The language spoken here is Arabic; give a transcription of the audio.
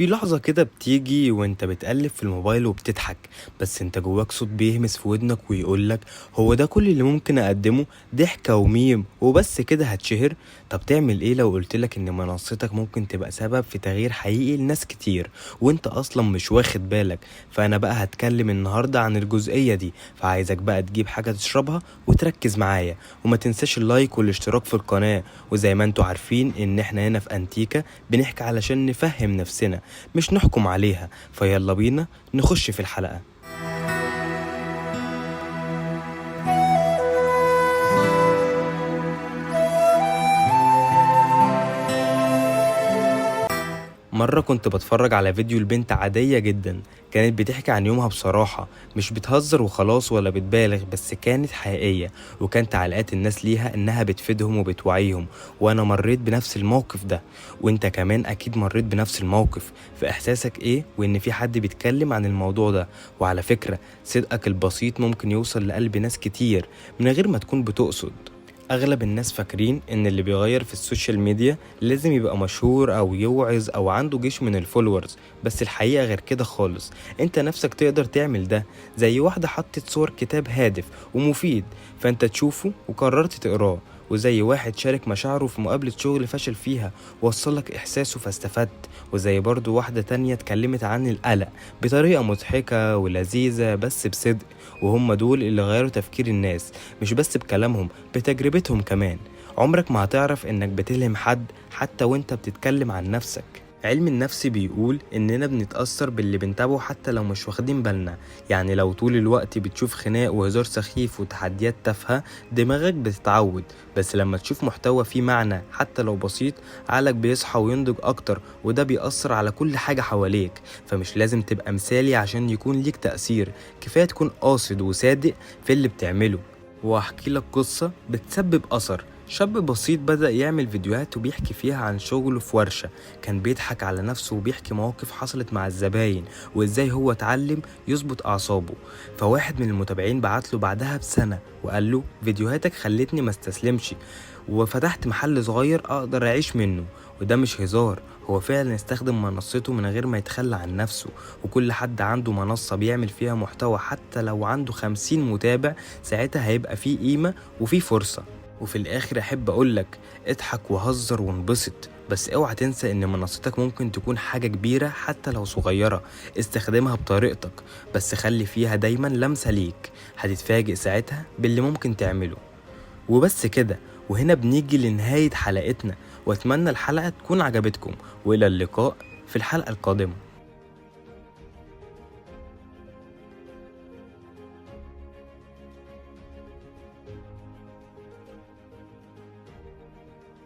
في لحظة كده بتيجي وانت بتقلب في الموبايل وبتضحك، بس انت جواك صوت بيهمس في ودنك ويقولك هو ده كل اللي ممكن اقدمه؟ ضحكة وميم وبس كده هتشهر. طب تعمل ايه لو قلتلك ان منصتك ممكن تبقى سبب في تغيير حقيقي لناس كتير وانت اصلا مش واخد بالك؟ فانا بقى هتكلم النهاردة عن الجزئية دي، فعايزك بقى تجيب حاجة تشربها وتركز معايا، وما تنساش اللايك والاشتراك في القناة. وزي ما انتوا عارفين ان احنا هنا في انتيكا بنحكي علشان نفهم نفسنا مش نحكم عليها. فيلا بينا نخش في الحلقة. مرة كنت بتفرج على فيديو لبنت عادية جدا، كانت بتحكي عن يومها بصراحة، مش بتهزر وخلاص ولا بتبالغ، بس كانت حقيقية. وكان تعليقات الناس ليها انها بتفيدهم وبتوعيهم. وانا مريت بنفس الموقف ده، وانت كمان اكيد مريت بنفس الموقف. في احساسك ايه وان في حد بيتكلم عن الموضوع ده؟ وعلى فكرة صدقك البسيط ممكن يوصل لقلب ناس كتير من غير ما تكون بتقصد. اغلب الناس فاكرين ان اللي بيغير في السوشيال ميديا لازم يبقى مشهور او يوعظ او عنده جيش من الفولورز، بس الحقيقة غير كده خالص. انت نفسك تقدر تعمل ده، زي واحدة حطت صور كتاب هادف ومفيد فانت تشوفه وقررت تقراه، وزي واحد شارك مشاعره في مقابلة شغل فشل فيها ووصلك إحساسه فاستفدت، وزي برضو واحدة تانية اتكلمت عن القلق بطريقة مضحكة ولذيذة بس بصدق. وهم دول اللي غيروا تفكير الناس، مش بس بكلامهم، بتجربتهم كمان. عمرك ما هتعرف إنك بتلهم حد حتى وإنت بتتكلم عن نفسك. علم النفس بيقول إننا بنتأثر باللي بنتابعه حتى لو مش واخدين بالنا. يعني لو طول الوقت بتشوف خناق وهزار سخيف وتحديات تافهة، دماغك بتتعود. بس لما تشوف محتوى فيه معنى حتى لو بسيط، عقلك بيصحى وينضج أكتر، وده بيأثر على كل حاجة حواليك. فمش لازم تبقى مثالي عشان يكون ليك تأثير، كفاية تكون قاصد وصادق في اللي بتعمله. وهحكي لك قصة بتسبب أثر. شاب بسيط بدأ يعمل فيديوهات وبيحكي فيها عن شغله في ورشة، كان بيضحك على نفسه وبيحكي مواقف حصلت مع الزباين وازاي هو اتعلم يظبط أعصابه. فواحد من المتابعين بعت له بعدها بسنة وقال له فيديوهاتك خلتني ما استسلمش وفتحت محل صغير أقدر أعيش منه. وده مش هزار، هو فعلا استخدم منصته من غير ما يتخلى عن نفسه. وكل حد عنده منصة بيعمل فيها محتوى حتى لو عنده 50 متابع، ساعتها هيبقى فيه قيمة وفيه فرصة. وفي الاخر احب اقولك اضحك وهزر وانبسط، بس اوعى تنسى ان منصتك ممكن تكون حاجة كبيرة حتى لو صغيرة. استخدمها بطريقتك، بس خلي فيها دايما لمسة ليك، هتتفاجئ ساعتها باللي ممكن تعمله. وبس كده، وهنا بنيجي لنهاية حلقتنا، واتمنى الحلقة تكون عجبتكم، والى اللقاء في الحلقة القادمة.